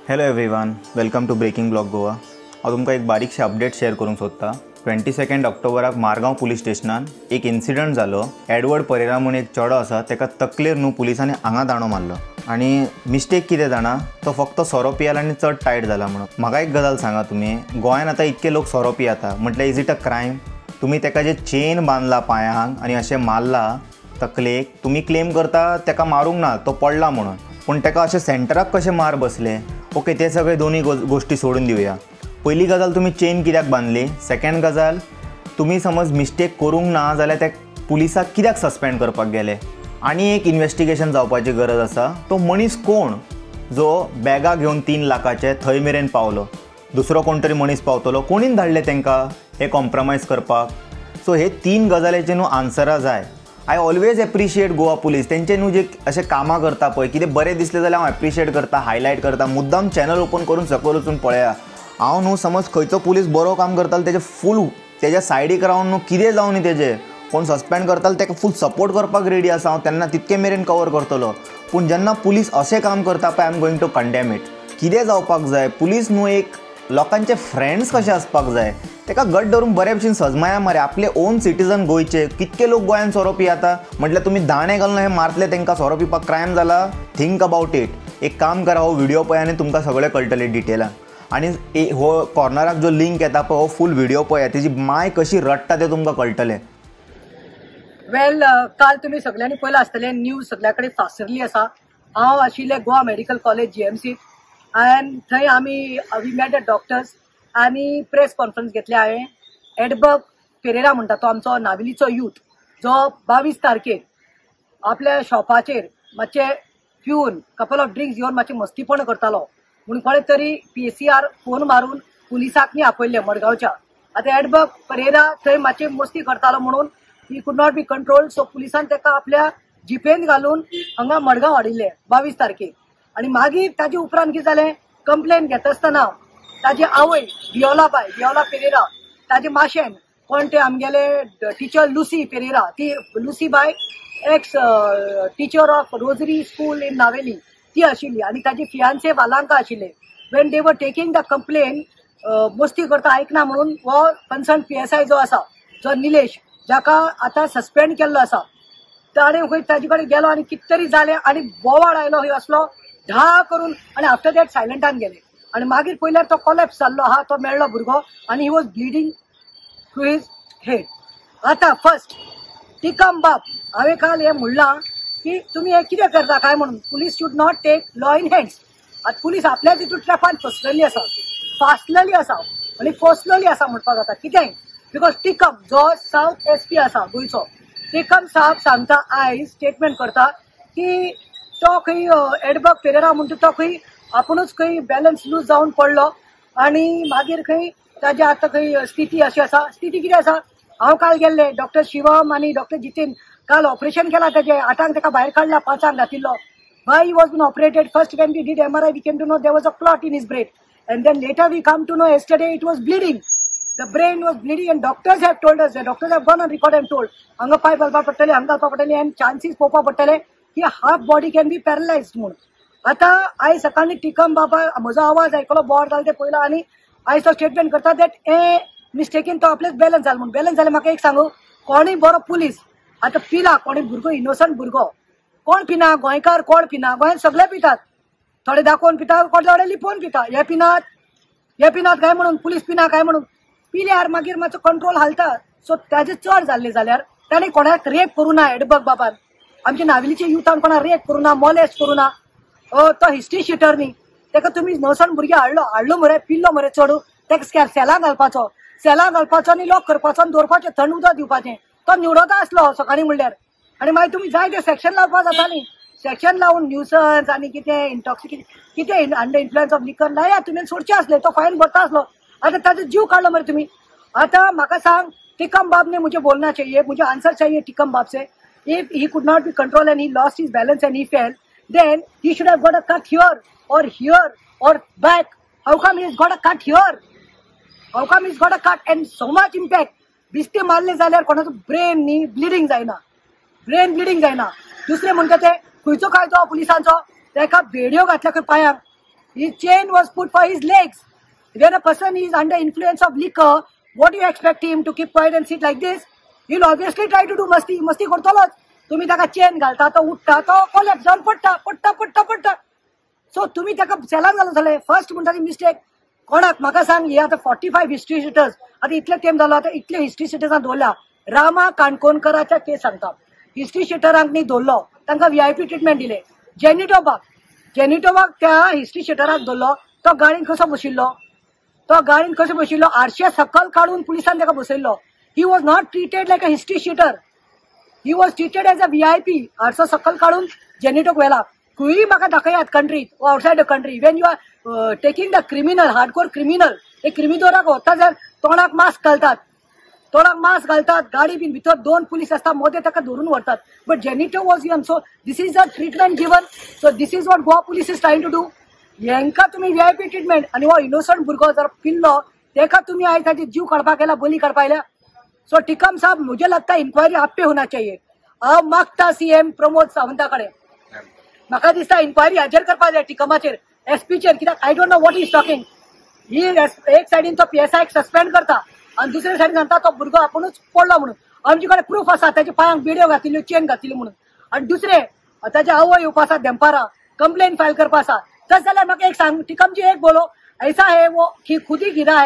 Hello everyone, welcome to breaking blog Goa. हांव तुमकां एक बारीकशें अपडेट शेअर करूंक सोदता। 22 ऑक्टोबराक मारगांव पुलीस स्टेशनान एक इन्सिडंट जालो। एडवर्ड परेरा म्हणून एक चेडो आसा, तेका तकलेर न्हू पुलिसांनी हांगा दांडो मारलो आनी मिस्टेक कितें जाणा, तो फक्त सोरो पियाला आनी चड टायट जाला म्हणून। म्हाका एक गजाल सांगा, तुमी गोंयान आतां इतके लोक सोरो पियेता म्हटल्यार इज इट अ क्रायम? तुमी तेका जे चेन बांदला पांयांक आनी अशें मारला तकलेक, तुमी क्लेम करता तेका मारूंक ना, तो पडला म्हणून, पूण तेका अशें सेंटराक कशें मार बसले? ओके, ते सगळे दोन्ही गोष्टी सोडून दिवया। पहिली गजाल, तुम्ही चेन कित्याक बांदली? सेकंड गजाल, तुम्ही समज मिस्टेक करूंक ना जाल्यार त्या पुलिसाक कित्याक सस्पेंड करपाक गेले? आनी एक इन्व्हेस्टिगेशन जावपाची गरज आसा। तो मनीस कोण जो बॅगा घेवन 3 लाखाचे थंय मेरेन पावलो? दुसरो कोण तरी मनीस पावतलो? कोणीन धाडले तांकां हे कॉम्प्रमायज करपाक? सो हे 3 गजालेचे न्हू आन्सरां जाय। I always appreciate Goa police, तेंचे न्हू जे अशें कामां करता पळय, कितें बरें दिसलें जाल्यार हांव एप्रिशिएट करता, हायलायट करता, मुद्दाम चॅनल ओपन करून सकयल वचून पळया। हांव न्हू समज खंयचो पुलीस बरो काम करतालो तेजे फूल तेज्या सायडीक रावन न्हू कितें जावं न्ही तेजें कोण सस्पेंड करतालो तेका फूल सपोर्ट करपाक रेडी आसा हांव, तेन्ना तितके मेरेन कवर करतलो। पूण जेन्ना पुलीस अशें काम करता पळय, I am going to condemn it. कितें जावपाक जाय? पुलीस न्हू एक लोकांचे फ्रेंड्स कशे आसपाक जाय, तेका गट धरून बरे भशेन सजमाया मरे। आपले ओन सिटीजन गोंयचे कितके लोक गोंयान सोरो पियेता म्हटल्यार तुमी दाणे घालून हे मारतले तांकां सोरो पिवपाक क्रायम जाला? Think about it. एक काम करा, हो व्हिडिओ पळया आनी तुमकां सगळें कळटलें डिटेलान। आनी हो कॉर्नराक जो लिंक येता पळय, हो फूल व्हिडिओ पळया, तेजी माय कशी रडटा तें तुमकां कळटलें। वेल, काल तुम्ही सगळ्यांनी पळयलां आसतलें, न्यूज सगळ्या कडेन फासरली आसा। हांव आशिल्लें गोवा मेडिकल कॉलेज GMC आनी थंय आमी वी मेट द डॉक्टर्स आनी प्रेस कॉन्फरन्स घेतली। हांवें एडवर्ड पेरेरा म्हणटा तो आमचो नाविलीचो यूथ, जो 22 तारखेक आपल्या शॉपाचेर मातशे पिवन कपल ऑफ ड्रिंक्स घेवन मातशें मस्तीपण करतालो म्हणून कोणे तरी PCR फोन मारून पुलिसाक न्ही आपयल्ले मडगांवच्या। आतां एडवर्ड पेरेरा थंय मातशें मस्ती करतालो म्हणून he could not be controlled, so पुलिसान ताका आपल्या जिपेन घालून हांगा मडगांव हाडिल्ले 22 तारखेक। आनी मागीर ताजे उपरांत कितें जालें, कंप्लेन घेता आसतना ताजी आवय वियोला पेरेरा, ताजे माशेन कोण ते आमगेले टिचर लुसी पेरेरा, ती लुसी बाय ex teacher of Rosary school in Navelim ती आशिल्ली, आनी ताजे फियांसे वालांका आशिल्ले। When they were taking the complain, मस्ती करता आयकना म्हणून हो कन्सर्न PSI जो आसा, जो निलेश, जाका आतां सस्पेंड केल्लो आसा, ताणें खंय ताजे कडेन गेलो आनी कितें तरी जालें आनी बोवाळ आयलो खंय असलो धा करून, आनी आफ्टर दॅट सायलंटान गेले। आनी मागीर पळयल्यार तो कोलॅप्स जाल्लो आहा, तो मेळ्ळो भुरगो, आनी he was bleeding through his head. आतां फर्स्ट टिकम बाप, हांवें काल हें म्हणलां की तुमी हें कितें करता काय म्हणून। Police should not take law in hands. आतां पुलीस आपल्याच हितून ट्रॅपान फसलेली आसा, फासलेली आसा आनी फसलेली आसा म्हणपाक जाता। कितें? बिकॉज टिकम जो साउथ SP आसा गोंयचो, टिकम साहेब सांगता, आयज स्टेटमेंट करता की तो खंय एडवर्ड पेरेरा म्हणटा तो खंय आपुणूच खंय बॅलन्स लूज जावन पडलो आनी मागीर खंय ताजे आतां खंय स्थिती अशी आसा। स्थिती कितें आसा? हांव काल गेल्ले, डॉक्टर शिवम आनी डॉक्टर जितेन काल ऑपरेशन केला ताजे, 8 ताका भायर काडला, 5 घातिल्लो। Why he was been operated? First, when we did MRI, we came to know there was a clot in his brain, and then later we come to know yesterday it was bleeding. The brain was bleeding, and doctors have told us. The doctors have gone on record and told, "Hanga पाय घालपा पडटले, हंगा घालपा पडटले, and chances पोवपा पडटले की half body can be paralyzed म्हणून." आता आयज सकाळी टिकम बाबा म्हजो आवाज आयकलो, बोर्ड घाल ते पयला, आनी आयज तो स्टेटमेंट करता दॅट मिस्टेकीन तो आपलेच बॅलन्स जालो म्हणून। बॅलन्स जालें म्हाका एक सांगू, कोणूय बरो पुलीस आतां पिला, कोणूय भुरगो इनोसंट भुरगो कोण पिना? गोंयकार कोण पिना? गोंयांत सगळे पितात, थोडे दाखोवन पिता, थोडे लिपोवन पिता। हे पिनात काय म्हणून, पुलीस पिना काय म्हणून, पिल्यार मागीर मातसो कंट्रोल हालता। सो ताजे चड जाल्ले जाल्यार ताणें कोणाक रेप करूं ना। एडवर्ड बाबान आमच्या नाविलीच्या युथान कोणाक रेप करूं ना, मॉलेस्ट करूं ना। तो हिस्ट्री शिटर न्ही, ताका तुमी नवसण भुरगे हाडलो मरे, पिल्लो मरे चढू, ताका सेलां घालपाचो आनी लॉक करपाचो आनी दवरपाचें, थंड उदक दिवपाचें। तो निवडोता आसलो सकाळीं म्हणल्यार, आनी मागीर तुमी जाय ते सेक्शन लावपाक जाता न्ही। सेक्शन लावून न्यूसन्स आनी कितें इंटॉक्सिकेशन, कितें अंडर इन्फ्लुएंस ऑफ लिकर लाया, तुमी सोडचे आसले, तो फायन भरता आसलो। आतां ताजो जीव काडलो मरे तुमी। आतां म्हाका सांग, टिकम बाब ने मुझे बोलना चाहिए, मुझे आंसर चाहिए टिकम बाब से। If he could not be controlled and he lost his balance and he fell, then he should have got a cut here or back. How come he's got a cut here? How come he's got a cut and so much impact? बिस्ते मारले जाल्यार कोणाचो brain न्ही bleeding जायना। दुसरे म्हणटा ते खंयचो कायदो पुलिसांचो, ताका भेड्यो घातल्या खंय पांयांक, His chain was put for his legs. When a person is under influence of liquor, what do you expect him to keep quiet and sit like this? He'll obviously try to do masti. Masti करतोच. तुम्ही त्याका chain घालता तो उठता तो collapse जाऊन पडटा. So तुम्ही त्याका चॅलेंज घालून झाले. फर्स्ट म्हणटा ती मिस्टेक कोणाक म्हाका सांग. हे आता 45 हिस्ट्री शिटर्स आता इतले टाइम जालो आता इतले हिस्ट्री शिटर्सां दवरल्या. रामा काणकोणकराच्या केस सांगता. हिस्ट्री शिटरांक न्ही दवरलो तांकां VIP ट्रिटमेंट दिले. जेनिटोबाक त्या हिस्ट्री शिटराक दवरलो. तो गाडीन कसो बशिल्लो आरशे सकल काढून पुलिसांनी ताका बसयल्लो. He was not treated like a history sheeter. He was treated as a VIP. आरसो सकल काढून जेनिटोक व्हेला. खंयूय म्हाका दाखयात कंट्रीत व outside the country when you are taking the criminal hardcore criminal हे क्रिमिनोराक व्हरता जाल्यार तोंडाक मास्क घालतात गाडी बीन भितर 2 पुलीस असतात मदे ताका धरून व्हरतात. But Jenito was young. So this is a treatment given. So this is what Goa police is trying to do. हेंका तुम्ही VIP ट्रीटमेंट आणि हो इनोसंट भुरगो जर पिल्लो तेका तुम्ही आयज ताची जीव काडपाक गेला बली काडपाक आयल्या. सो टिकम साहब मुझे लगता है इंक्वायरी आप पे होना चाहिए. हांव मागता CM प्रमोद सावंता कडेन म्हाका दिसता इंक्वायरी हाजेर करपाक जाय टिकमाचेर SPचेर. कित्याक I don't know what is talking. ही एक सायडीन तो PSI सस्पेंड करता आणि दुसऱ्या सायडीन सांगता तो भुरगो आपुणूच पडलो म्हणून. आमचे कडेन प्रूफ आसा त्याच्या पांयांक बिड्यो घातिल्ल्यो चेन घातिल्ली म्हणून. आणि दुसरे ताचे आवय येवपा आसा दंपारा कंप्लेन फायल करपा आसा. तस जाल्यार म्हाका एक सांग टिकमजी एक बोलो ऐसा है वो कि खुद ही गिरा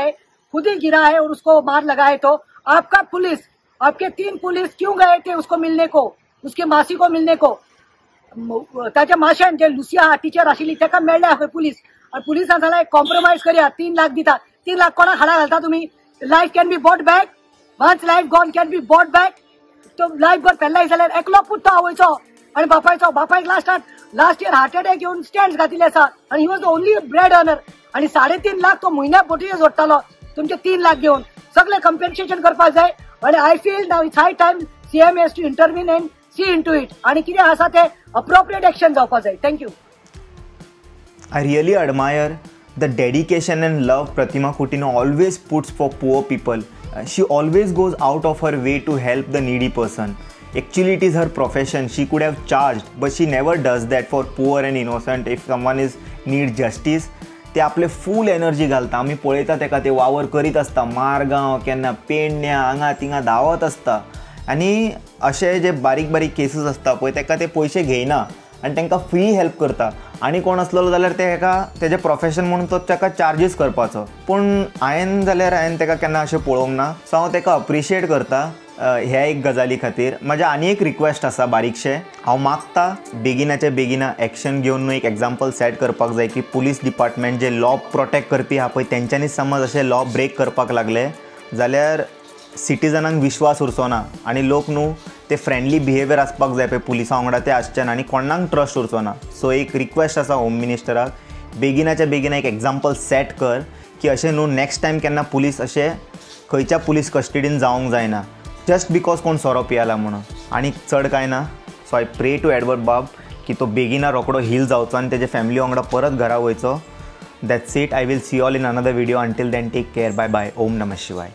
है और उसको मार लगा है. तो आपका पुलिस आपके 3 पुलिस क्यों गए थे उसको मिलने को उसके मासी को मिलने को. ताच्या माश्यान जे लुसिया टीचर आशिल्ली ताका मेळ्ळ्या खंय पुलीस. आणि पुलिसांनी सांगलें कॉम्प्रोमाइज करया 3 लाख दिता. 3 लाख कोणाक हाडा घालता तुम्ही. Life can be bought back. Once life gone can be bought back. तो लायफ गॉन पेलाय जाल्यार एकलो पुट्टो आवयचो आणि बापायक लास्ट इयर हार्ट अटॅक येऊन स्टँड घातिल्ले आसा आणि he was the only bread earner. आणि 3.5 लाख तो म्हयन्या बोटीचे जोडटालो तुमचे 3 लाख घेऊन. सगळे कंपेन्सेशन करपाक जाय. आणि I feel now it's high time CM has to intervene and see into it. आणि कितें आसा ते अप्रोप्रिएट एक्शन जावपाक जाय. Thank you. I really admire the dedication and love Pratima Coutinho always puts for poor people. She always goes out of her way to help the needy person. Actually, it is her profession. She could have charged, but she never does that for poor and innocent. If someone needs justice, ते आपले फूल energy घालता. आमी पळयता तेका ते वावर करीत आसता. मारगांव केन्ना पेडण्या हांगा तिंगा धांवत आसता. आनी अशे जे बारीक बारीक केसीस आसता पळय तेका ते पयशे घेयना आनी तांकां फ्री हेल्प करता. आनी कोण असलो जाल्यार तेका तेजें प्रोफेशन म्हणून तो ताका चार्जीस करपाचो. पूण हांवें तेका केन्ना अशें पळोवंक ना. सो हांव तेका अप्रिशिएट करता ह्या एक गजाली खातीर. म्हाजें आनी एक रिक्वेस्ट आसा बारीकशें. हांव मागता बेगिनाच्या बेगिना एक्शन घेवन न्हू एक एग्जाम्पल सेट करपाक जाय की पुलीस डिपार्टमेंट जे लॉ प्रोटेक्ट करपी आहा पळय तेंच्यांनी समज अशे लॉ ब्रेक करपाक लागले जाल्यार सिटिजनांक विश्वास उरचो ना आनी लोक न्हू ते फ्रेंडली बिहेवियर आसपाक जाय पळय पुलिसां वांगडा ते आसचे ना आनी कोणाक ट्रस्ट उरचो ना. सो एक रिक्वेस्ट आसा होम मिनिस्टराक बेगिनाच्या बेगिना एक एग्जाम्पल सेट कर की अशें न्हू नेक्स्ट टायम केन्ना पुलीस अशे खंयच्या पुलीस कस्टडीन जावंक जायना जस्ट बिकॉज कोण सोरो पियाला म्हणून. आनी चड कांय ना. सो आय प्रे टू एडवर्ड बाब की तो बेगिना रोकडो हील जावचो आनी तेजे फॅमिली वांगडा परत घरा वयचो. That's it. I will see all in another video. Until then take care. Bye bye. ओम नमः शिवाय.